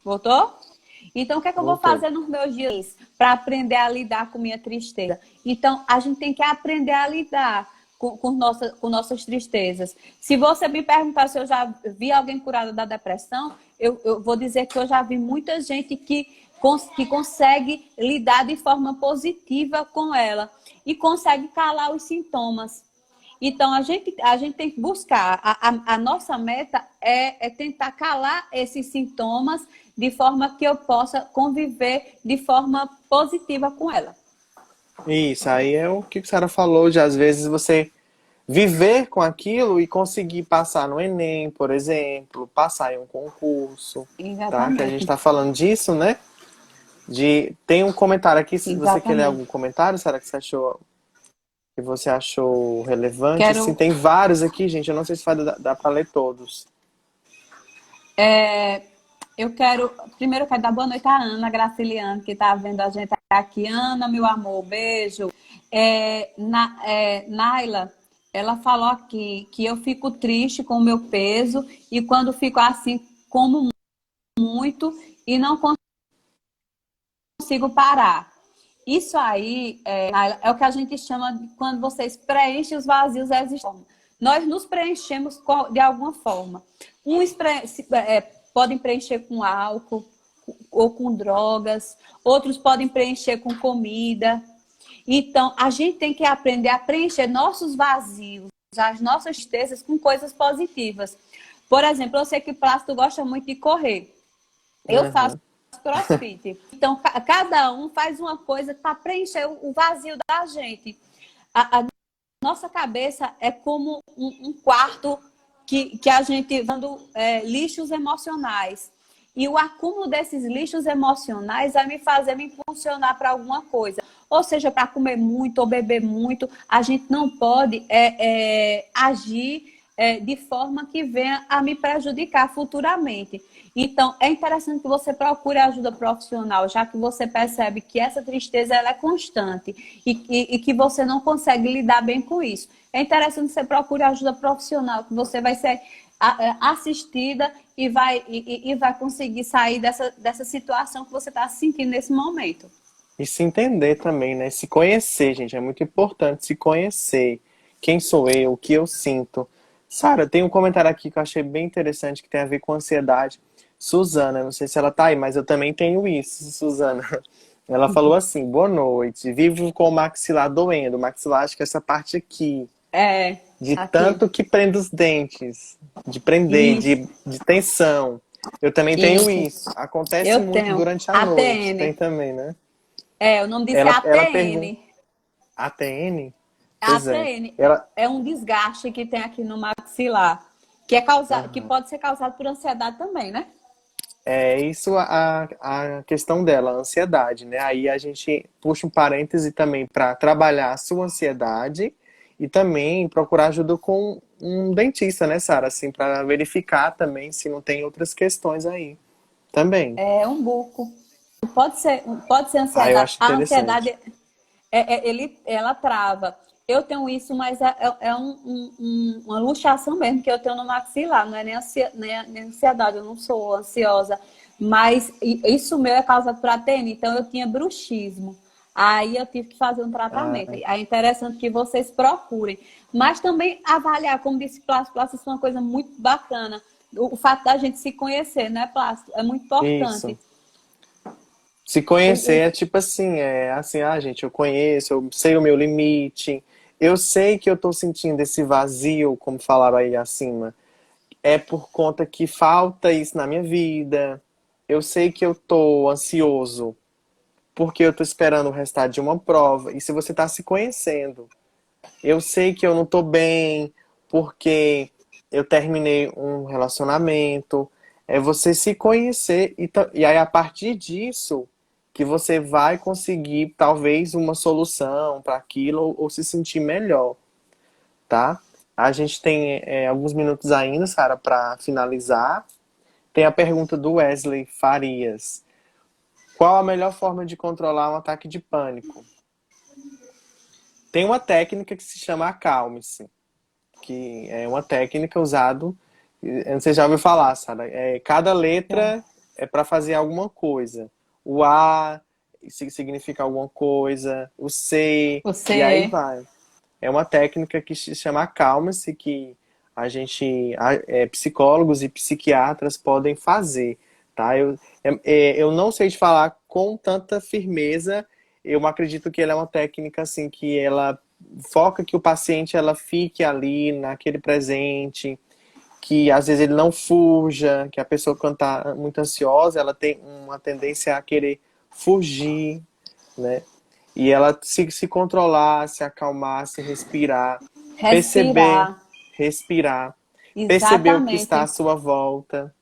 Voltou? Então, o que é que eu vou Voltou. fazer nos meus dias para aprender a lidar com minha tristeza? Então, a gente tem que aprender a lidar com nossas tristezas. Se você me perguntar se eu já vi alguém curado da depressão, eu vou dizer que eu já vi muita gente que consegue lidar de forma positiva com ela e consegue calar os sintomas. Então, a gente tem que buscar, a nossa meta é tentar calar esses sintomas de forma que eu possa conviver de forma positiva com ela. Isso, aí é o que a senhora falou, de às vezes você viver com aquilo e conseguir passar no Enem, por exemplo, passar em um concurso, tá? Que a gente Exatamente. tá falando disso, né? Tem um comentário aqui, se você quer ler algum Exatamente. comentário, será que você achou relevante? Assim, Quero. tem vários aqui, gente, eu não sei se vai dar para ler todos. Eu quero. Primeiro, eu quero dar boa noite à Ana Graciliano, que está vendo a gente aqui. Ana, meu amor, beijo. Naila, ela falou aqui que eu fico triste com o meu peso e quando fico assim, como muito e não consigo parar. Isso aí é o que a gente chama de quando vocês preenchem os vazios existentes. Nós nos preenchemos de alguma forma. Uns podem preencher com álcool ou com drogas, outros podem preencher com comida. Então, a gente tem que aprender a preencher nossos vazios, as nossas tristezas com coisas positivas. Por exemplo, eu sei que Plácido gosta muito de correr. Eu faço Uhum. CrossFit. Então, cada um faz uma coisa para preencher o vazio da gente. A nossa cabeça é como um quarto que a gente dando lixos emocionais. E o acúmulo desses lixos emocionais vai me fazer me impulsionar para alguma coisa. Ou seja, para comer muito ou beber muito, a gente não pode agir de forma que venha a me prejudicar futuramente. Então, é interessante que você procure ajuda profissional, já que você percebe que essa tristeza ela é constante e que você não consegue lidar bem com isso. É interessante que você procure ajuda profissional, que você vai ser assistida e vai conseguir sair dessa situação que você está sentindo nesse momento. E se entender também, né? Se conhecer, gente, é muito importante se conhecer. Quem sou eu, o que eu sinto. Sara, tem um comentário aqui que eu achei bem interessante que tem a ver com ansiedade. Suzana, não sei se ela tá aí, mas eu também tenho isso, Suzana. Ela falou assim: boa noite, vivo com o maxilar doendo. O maxilar, acho que é essa parte aqui. De Aqui. tanto que prende os dentes, de prender, Isso, de tensão. Eu também tenho isso. isso. Acontece Eu muito tenho durante a noite. Tem ATN. também, né? O nome disso é Ela pergunta. ATN. ATN? Pois é. ATN Ela. é um desgaste que tem aqui no maxilar, que é causado, que Aham. pode ser causado por ansiedade também, né? É isso a questão dela, a ansiedade, né? Aí a gente puxa um parêntese também para trabalhar a sua ansiedade e também procurar ajuda com um dentista, né, Sara? Assim, para verificar também se não tem outras questões aí. Também. É um buco. Pode ser Ah, eu ansiedade. acho A interessante. ansiedade, ela trava. Eu tenho isso, mas uma luxação mesmo que eu tenho no maxilar. Não é nem ansiedade, eu não sou ansiosa. Mas isso meu é causado por ATM. Então eu tinha bruxismo. Aí eu tive que fazer um tratamento. Ah, Aí é interessante que vocês procurem. Mas também avaliar, como disse Plástico, Plástico é uma coisa muito bacana. O fato da gente se conhecer, né, Plástico? É muito importante. isso. Se O, conhecer o, é tipo assim, gente, eu conheço, eu sei o meu limite, eu sei que eu tô sentindo esse vazio, como falaram aí acima, é por conta que falta isso na minha vida, eu sei que eu tô ansioso porque eu tô esperando o resultado de uma prova. E se você tá se conhecendo, eu sei que eu não tô bem porque eu terminei um relacionamento. É você se conhecer e aí a partir disso que você vai conseguir talvez uma solução para aquilo ou se sentir melhor, tá? A gente tem alguns minutos ainda, Sara, para finalizar. Tem a pergunta do Wesley Farias. Qual a melhor forma de controlar um ataque de pânico? Tem uma técnica que se chama acalme-se, que é uma técnica usada. Você já ouviu falar, Sara? Cada Já. letra é para fazer alguma coisa. O A significa alguma coisa, o C, e aí Você. vai. É uma técnica que se chama acalme-se, que a gente, psicólogos e psiquiatras podem fazer, tá? Eu não sei te falar com tanta firmeza. Eu acredito que ela é uma técnica assim que ela foca que o paciente ela fique ali naquele presente, que às vezes ele não fuja, que a pessoa quando está muito ansiosa, ela tem uma tendência a querer fugir, né? E ela se controlar, se acalmar, se respirar, perceber, Respirar. respirar, perceber o que está à Exatamente. sua volta,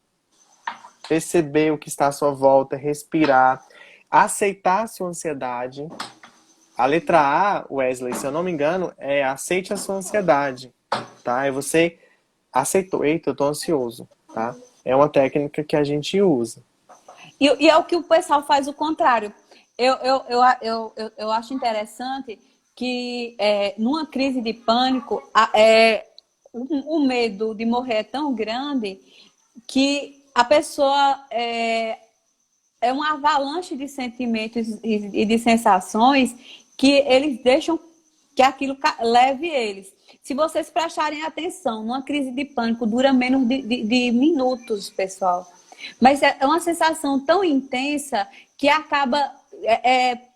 perceber o que está à sua volta, respirar, aceitar a sua ansiedade. A letra A, Wesley, se eu não me engano, é aceite a sua ansiedade, tá? É você aceitou, eita, eu tô ansioso, tá? É uma técnica que a gente usa. E é o que o pessoal faz o contrário. Eu acho interessante que numa crise de pânico, o medo de morrer é tão grande que a pessoa é uma avalanche de sentimentos e de sensações que eles deixam que aquilo leve eles. Se vocês prestarem atenção, uma crise de pânico dura menos de minutos, pessoal. Mas é uma sensação tão intensa que acaba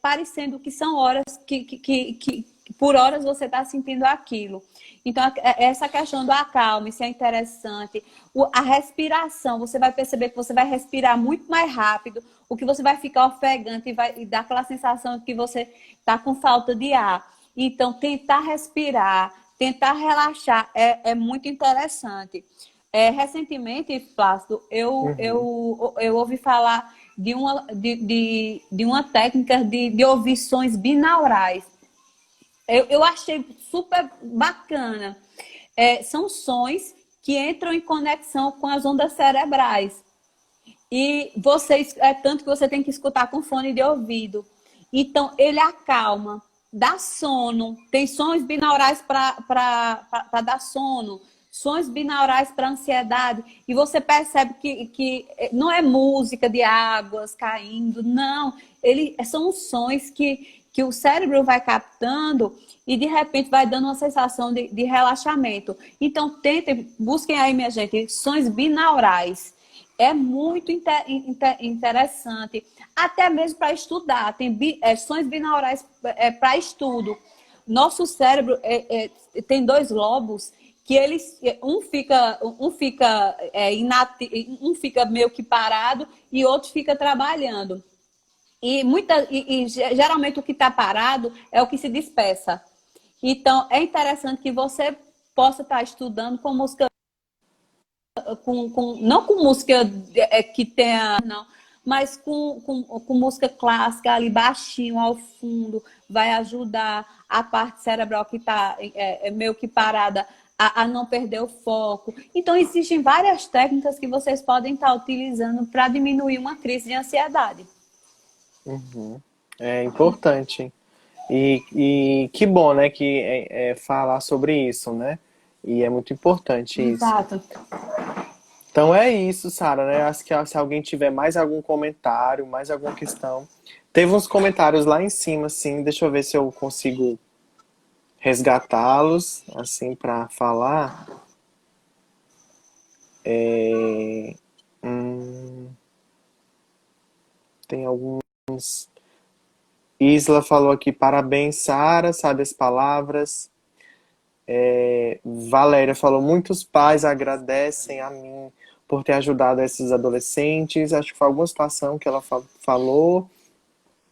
parecendo que são horas que por horas você está sentindo aquilo. Então, essa questão do acalme, se é interessante. A respiração, você vai perceber que você vai respirar muito mais rápido, o que você vai ficar ofegante e dar aquela sensação de que você está com falta de ar. Então, tentar respirar, tentar relaxar é muito interessante. Recentemente, Plácido, Uhum. eu ouvi falar de uma técnica de ouvir sons binaurais. Eu achei super bacana. São sons que entram em conexão com as ondas cerebrais. E tanto que você tem que escutar com fone de ouvido. Então, ele acalma, dá sono. Tem sons binaurais para dar sono, sons binaurais para ansiedade. E você percebe que não é música de águas caindo, não. São sons que o cérebro vai captando e de repente vai dando uma sensação de relaxamento. Então, busquem aí, minha gente, sons binaurais. É muito interessante, até mesmo para estudar. Tem sons binaurais para estudo. Nosso cérebro tem dois lobos que eles um fica meio que parado e outro fica trabalhando. E geralmente o que está parado é o que se dispersa. Então é interessante que você possa estar estudando com música não com música que tenha, não, mas com música clássica ali baixinho ao fundo, vai ajudar a parte cerebral que está meio que parada a não perder o foco. Então, existem várias técnicas que vocês podem estar utilizando para diminuir uma crise de ansiedade. Uhum. É importante. E que bom, né, que falar sobre isso, né? E é muito importante isso. Exato. Então é isso, Sara, né? Acho que se alguém tiver mais algum comentário, mais alguma questão. Teve uns comentários lá em cima, assim, deixa eu ver se eu consigo resgatá-los, assim, para falar. É, hum, tem alguns. Isla falou aqui, parabéns, Sara, sabe as palavras. Valéria falou, muitos pais agradecem a mim por ter ajudado esses adolescentes. Acho que foi alguma situação que ela falou.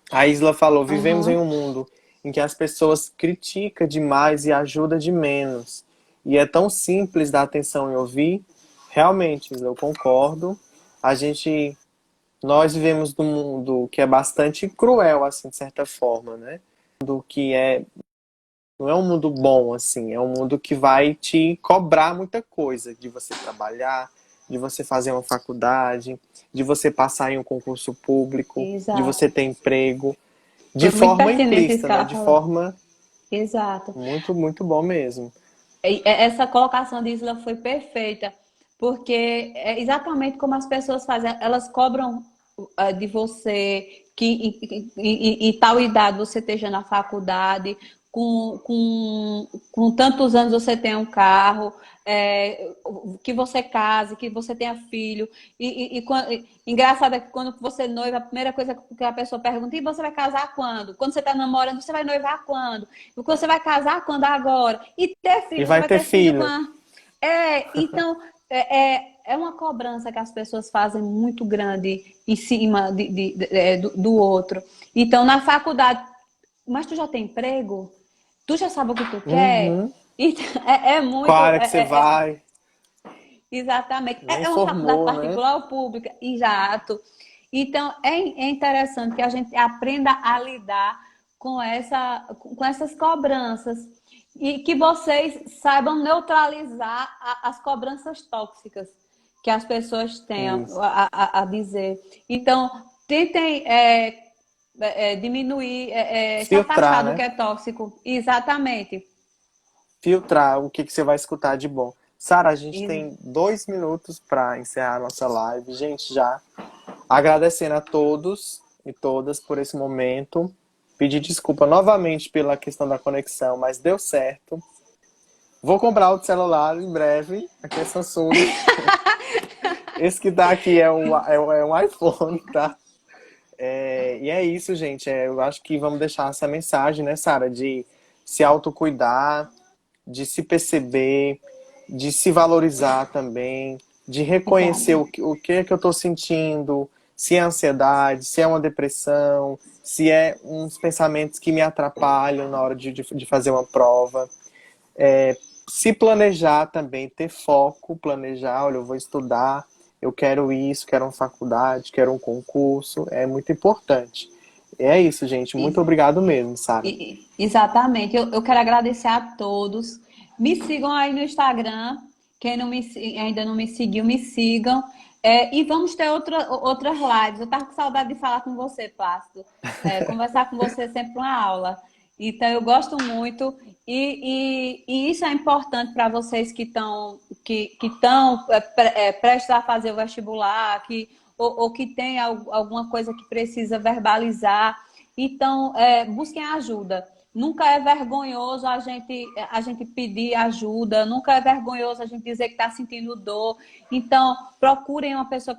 A Isla falou: vivemos em Aham. um mundo em que as pessoas criticam demais e ajudam de menos. E é tão simples dar atenção e ouvir. Realmente, Isla, eu concordo. A gente, nós vivemos num mundo que é bastante cruel, assim, de certa forma, né? Do que é, não é um mundo bom, assim, é um mundo que vai te cobrar muita coisa, de você trabalhar, de você fazer uma faculdade, de você passar em um concurso público, de você Exato. ter emprego, de Foi muito forma pertinente isso implícita, que né? ela De falou. forma Exato. muito, muito bom mesmo. Essa colocação de Isla foi perfeita, porque é exatamente como as pessoas fazem, elas cobram de você que em tal idade você esteja na faculdade, com tantos anos você tenha um carro, que você case, que você tenha filho. Engraçado é que quando você noiva, a primeira coisa que a pessoa pergunta: e você vai casar quando? Quando você está namorando, você vai noivar quando? E você vai casar quando? Agora. E ter E filho, você vai vai ter ter filho filho. quando? Então, é uma cobrança que as pessoas fazem muito grande em cima do outro. Então, na faculdade, mas tu já tem emprego? Tu já sabe o que tu quer? Uhum. Então, é Qual muito. área que você vai? Exatamente. Nem É uma faculdade formou, né? particular ou pública? Exato. Então, é interessante que a gente aprenda a lidar com essas cobranças e que vocês saibam neutralizar as cobranças tóxicas que as pessoas têm Isso. a dizer. Então, tentem diminuir, se afastar Filtrar, do que né? é tóxico. Exatamente. Filtrar o que que você vai escutar de bom. Sara, a gente Ex- tem 2 minutos para encerrar a nossa live. Gente, já agradecendo a todos e todas por esse momento. Pedir desculpa novamente pela questão da conexão, mas deu certo. Vou comprar outro celular em breve. Aqui é Samsung. Esse que tá aqui é um iPhone, tá? E é isso, gente. Eu acho que vamos deixar essa mensagem, né, Sara, de se autocuidar, de se perceber, de se valorizar também, de reconhecer Exato. o que é que eu estou sentindo, se é ansiedade, se é uma depressão, se é uns pensamentos que me atrapalham na hora de fazer uma prova. Se planejar também, ter foco, planejar, olha, eu vou estudar, eu quero isso, quero uma faculdade, quero um concurso, é muito importante. É isso, gente. Muito obrigado mesmo, Sara. Exatamente. Eu quero agradecer a todos. Me sigam aí no Instagram. Quem ainda não me seguiu, me sigam. E vamos ter outras lives. Eu estava com saudade de falar com você, Plácido. Conversar com você é sempre uma aula. Então, eu gosto muito. E isso é importante para vocês que estão prestes a fazer o vestibular, ou que tem alguma coisa que precisa verbalizar. Então, busquem ajuda. Nunca é vergonhoso a gente pedir ajuda, nunca é vergonhoso a gente dizer que está sentindo dor. Então, procurem uma pessoa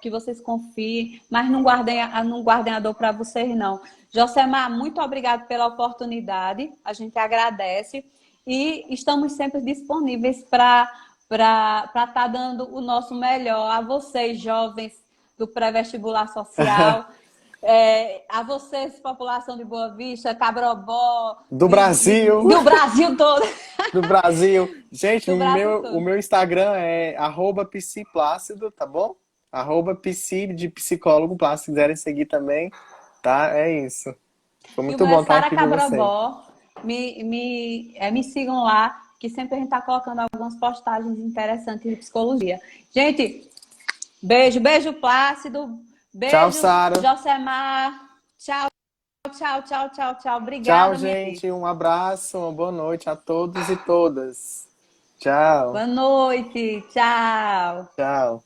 que vocês confiem, mas não guardem a dor para vocês, não. Josemar, muito obrigado pela oportunidade, a gente agradece e estamos sempre disponíveis para estar dando o nosso melhor a vocês, jovens do pré-vestibular social. A vocês, população de Boa Vista, Cabrobó, Do Brasil! do Brasil todo. Do Brasil! Gente, Do Brasil o todo. meu Instagram é @psiplácido, tá bom? @psi de psicólogo plácido, se quiserem seguir também, tá? É isso. Foi E o muito meu é bom estar Sara aqui com você. Cabrobó. Me sigam lá, que sempre a gente está colocando algumas postagens interessantes de psicologia. Gente, beijo, beijo, Plácido. Tchau, Beijo, Sara. Josemar. Tchau, tchau, tchau, tchau, tchau. Tchau, Obrigada, minha gente. filha. Um abraço, uma boa noite a todos e todas. Tchau, Boa noite. Tchau. tchau.